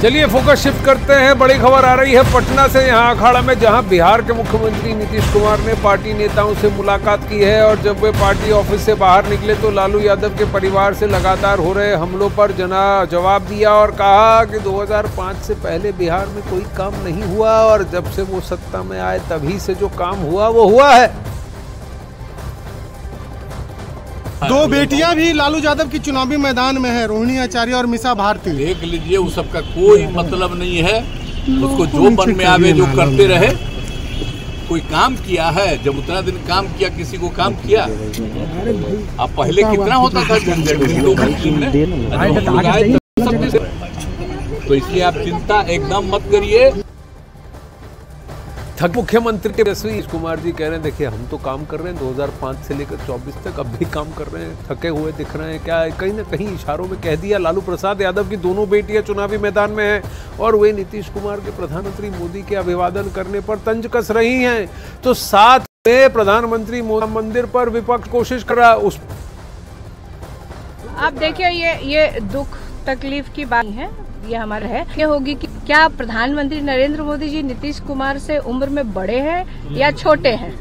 चलिए focus shift करते हैं। बड़ी खबर आ रही है पटना से, यहाँ अखाड़ा में, जहाँ बिहार के मुख्यमंत्री नीतीश कुमार ने पार्टी नेताओं से मुलाकात की है। और जब वे पार्टी ऑफिस से बाहर निकले तो लालू यादव के परिवार से लगातार हो रहे हमलों पर जवाब दिया और कहा कि 2005 से पहले बिहार में कोई काम नहीं हुआ और जब से वो सत्ता में आए तभी से जो काम हुआ वो हुआ है। दो बेटियां भी लालू यादव की चुनावी मैदान में है, रोहिणी आचार्य और मिसा भारती। देख लीजिए, उस सबका कोई मतलब नहीं है। उसको जो मन में आवे जो करते रहे। कोई काम किया है? जब उतना दिन काम किया, किसी को काम किया? अब पहले कितना होता था झंझट, तो इसलिए आप चिंता एकदम मत करिए। मुख्यमंत्री नीतीश कुमार जी कह रहे हैं, देखिए हम तो काम कर रहे हैं 2005 से लेकर 24 तक, अब भी काम कर रहे हैं, थके हुए दिख रहे हैं। क्या कहीं ना कहीं इशारों में कह दिया लालू प्रसाद यादव की दोनों बेटियां चुनावी मैदान में हैं और वे नीतीश कुमार के प्रधानमंत्री मोदी के अभिवादन करने पर तंज कस रही हैं। तो साथ में प्रधानमंत्री मोदी मंदिर पर विपक्ष कोशिश कर रहा उस। आप देखिए, ये दुख तकलीफ की बात है, ये हमारा है क्या होगी कि क्या प्रधानमंत्री नरेंद्र मोदी जी नीतीश कुमार से उम्र में बड़े हैं या छोटे हैं,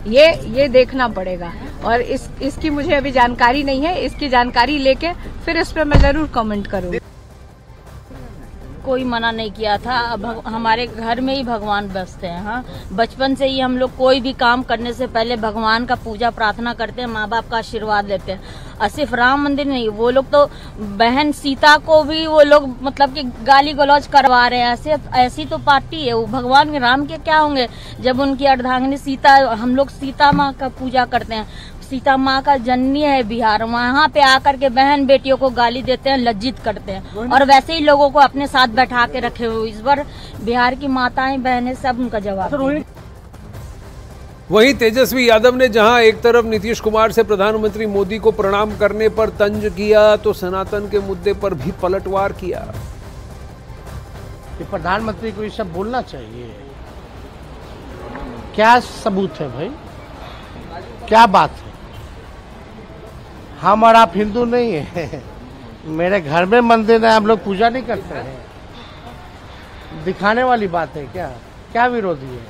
ये देखना पड़ेगा। और इसकी मुझे अभी जानकारी नहीं है, इसकी जानकारी लेके फिर इस पर मैं जरूर कमेंट करूँगी। कोई मना नहीं किया था। अब हमारे घर में ही भगवान बसते हैं। हाँ, बचपन से ही हम लोग कोई भी काम करने से पहले भगवान का पूजा प्रार्थना करते हैं, माँ बाप का आशीर्वाद लेते हैं। सिर्फ राम मंदिर नहीं, वो लोग तो बहन सीता को भी वो लोग मतलब कि गाली गलौज करवा रहे हैं। ऐसी तो पार्टी है। वो भगवान राम के क्या होंगे जब उनकी अर्धांगिनी सीता, हम लोग सीता माँ का पूजा करते हैं। सीता माँ का जननी है बिहार, वहाँ पे आकर के बहन बेटियों को गाली देते हैं, लज्जित करते हैं और वैसे ही लोगों को अपने साथ बैठा के रखे हुए। इस बार बिहार की माताएं बहनें सब उनका जवाब। वहीं तेजस्वी यादव ने जहां एक तरफ नीतीश कुमार से प्रधानमंत्री मोदी को प्रणाम करने पर तंज किया तो सनातन के मुद्दे पर भी पलटवार किया। कि प्रधानमंत्री को ये सब बोलना चाहिए? क्या सबूत है भाई? क्या बात है? हम और आप हिंदू नहीं है। मेरे घर में मंदिर है, हम लोग पूजा नहीं करते हैं। दिखाने वाली बात है क्या? क्या विरोधी है?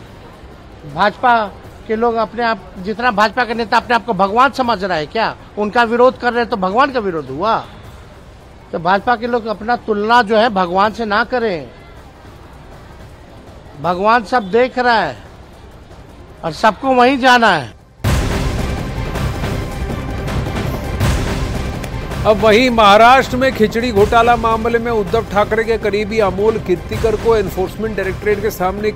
भाजपा के लोग अपने आप, जितना भाजपा के नेता अपने आप को भगवान समझ रहा है क्या? उनका विरोध कर रहे हैं तो भगवान का विरोध हुआ? तो भाजपा के लोग अपना तुलना जो है भगवान से ना करें। भगवान सब देख रहा है और सबको वहीं जाना है। अब वहीं महाराष्ट्र में खिचड़ी घोटाला मामले में उद्धव ठाकरे के करीबी अमोल कीर्तिकर को एनफोर्समेंट डायरेक्टरेट के सामने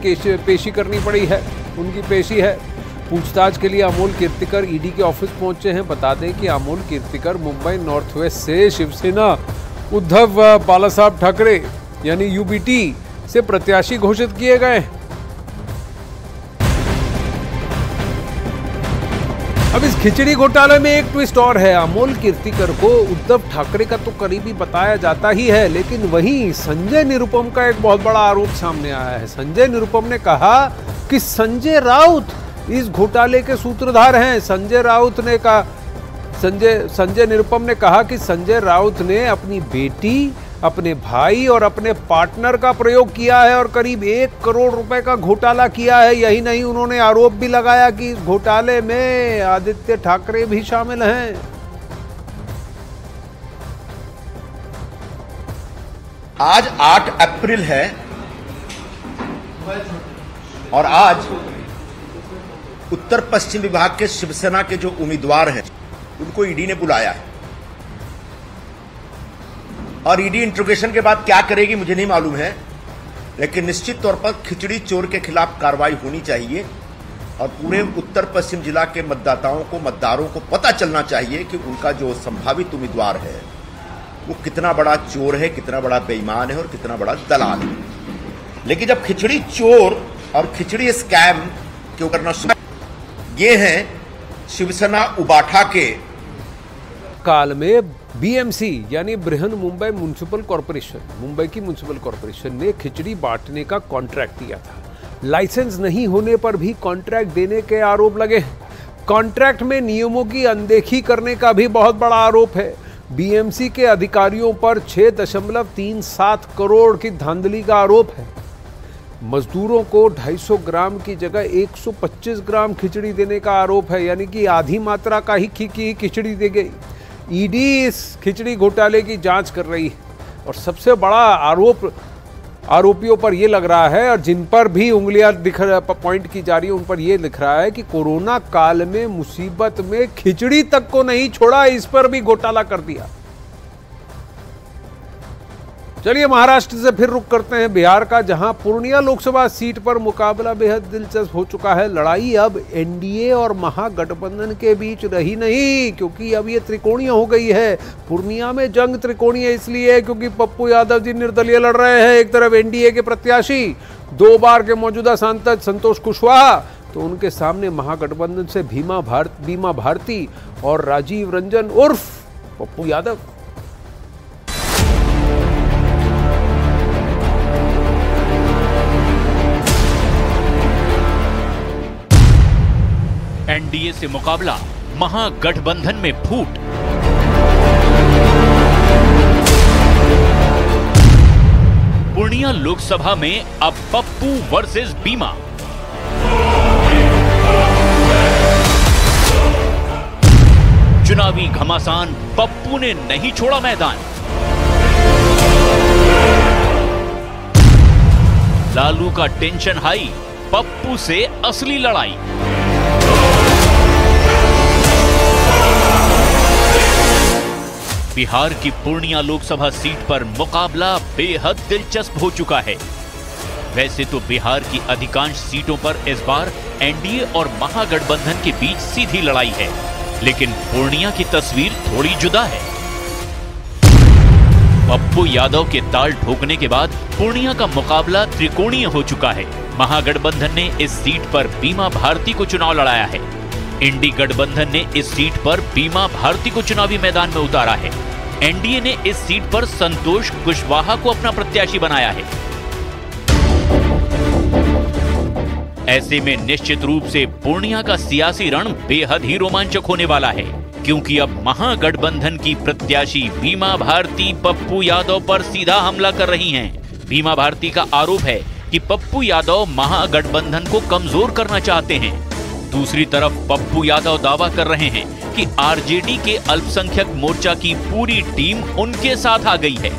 पेशी करनी पड़ी है। उनकी पेशी है। पूछताछ के लिए अमोल कीर्तिकर ईडी के ऑफिस पहुंचे हैं। बता दें कि अमोल कीर्तिकर मुंबई नॉर्थ वेस्ट से शिवसेना उद्धव बालासाहेब ठाकरे यानी यूबीटी से प्रत्याशी घोषित किए गए। अब इस खिचड़ी घोटाले में एक ट्विस्ट और है। अमोल कीर्तिकर को उद्धव ठाकरे का तो करीबी बताया जाता ही है, लेकिन वहीं संजय निरुपम का एक बहुत बड़ा आरोप सामने आया है। संजय निरुपम ने कहा कि संजय राउत इस घोटाले के सूत्रधार हैं। संजय निरुपम ने कहा कि संजय राउत ने अपनी बेटी, अपने भाई और अपने पार्टनर का प्रयोग किया है और करीब 1 करोड़ रुपए का घोटाला किया है। यही नहीं, उन्होंने आरोप भी लगाया कि इस घोटाले में आदित्य ठाकरे भी शामिल हैं। आज 8 अप्रैल है और आज उत्तर पश्चिम विभाग के शिवसेना के जो उम्मीदवार हैं उनको ईडी ने बुलाया है और ईडी इंट्रोगेशन के बाद क्या करेगी मुझे नहीं मालूम है, लेकिन निश्चित तौर पर खिचड़ी चोर के खिलाफ कार्रवाई होनी चाहिए और पूरे उत्तर पश्चिम जिला के मतदारों को पता चलना चाहिए कि उनका जो संभावित उम्मीदवार है वो कितना बड़ा चोर है, कितना बड़ा बेईमान है और कितना बड़ा दलाल है। लेकिन जब खिचड़ी चोर और खिचड़ी स्कैम क्यों करना शुरू, ये हैं शिवसेना उबाठा के काल में बीएमसी यानी बृहन मुंबई म्युनिसिपल कॉर्पोरेशन, मुंबई की म्युनिसिपल कॉर्पोरेशन ने खिचड़ी बांटने का कॉन्ट्रैक्ट दिया था। लाइसेंस नहीं होने पर भी कॉन्ट्रैक्ट देने के आरोप लगे। कॉन्ट्रैक्ट में नियमों की अनदेखी करने का भी बहुत बड़ा आरोप है। बीएमसी के अधिकारियों पर 6.37 करोड़ की धांधली का आरोप है। मजदूरों को 250 ग्राम की जगह 125 ग्राम खिचड़ी देने का आरोप है, यानी कि आधी मात्रा का ही खिचड़ी दी गई। ईडी इस खिचड़ी घोटाले की जांच कर रही है और सबसे बड़ा आरोपियों पर यह लग रहा है और जिन पर भी उंगलियां पॉइंट की जा रही है उन पर यह लिख रहा है कि कोरोना काल में मुसीबत में खिचड़ी तक को नहीं छोड़ा, इस पर भी घोटाला कर दिया। चलिए महाराष्ट्र से फिर रुक करते हैं बिहार का, जहां पूर्णिया लोकसभा सीट पर मुकाबला बेहद दिलचस्प हो चुका है। लड़ाई अब एनडीए और महागठबंधन के बीच रही नहीं, क्योंकि अब ये त्रिकोणीय हो गई है। पूर्णिया में जंग त्रिकोणीय इसलिए है क्योंकि पप्पू यादव जी निर्दलीय लड़ रहे हैं। एक तरफ एनडीए के प्रत्याशी 2 बार के मौजूदा सांसद संतोष कुशवाहा, तो उनके सामने महागठबंधन से बीमा भारती और राजीव रंजन उर्फ पप्पू यादव। एनडीए से मुकाबला, महागठबंधन में फूट। पूर्णिया लोकसभा में अब पप्पू वर्सेस बीमा। चुनावी घमासान, पप्पू ने नहीं छोड़ा मैदान। लालू का टेंशन हाई, पप्पू से असली लड़ाई। बिहार की पूर्णिया लोकसभा सीट पर मुकाबला बेहद दिलचस्प हो चुका है। वैसे तो बिहार की अधिकांश सीटों पर इस बार एनडीए और महागठबंधन के बीच सीधी लड़ाई है, लेकिन पूर्णिया की तस्वीर थोड़ी जुदा है। पप्पू यादव के ताल ठोकने के बाद पूर्णिया का मुकाबला त्रिकोणीय हो चुका है। महागठबंधन ने इस सीट पर बीमा भारती को चुनाव लड़ाया है। इंडी गठबंधन ने इस सीट पर बीमा भारती को चुनावी मैदान में उतारा है। एनडीए ने इस सीट पर संतोष कुशवाहा को अपना प्रत्याशी बनाया है। ऐसे में निश्चित रूप से पूर्णिया का सियासी रण बेहद ही रोमांचक होने वाला है, क्योंकि अब महागठबंधन की प्रत्याशी बीमा भारती पप्पू यादव पर सीधा हमला कर रही हैं। बीमा भारती का आरोप है कि पप्पू यादव महागठबंधन को कमजोर करना चाहते हैं। दूसरी तरफ पप्पू यादव दावा कर रहे हैं कि आरजेडी के अल्पसंख्यक मोर्चा की पूरी टीम उनके साथ आ गई है।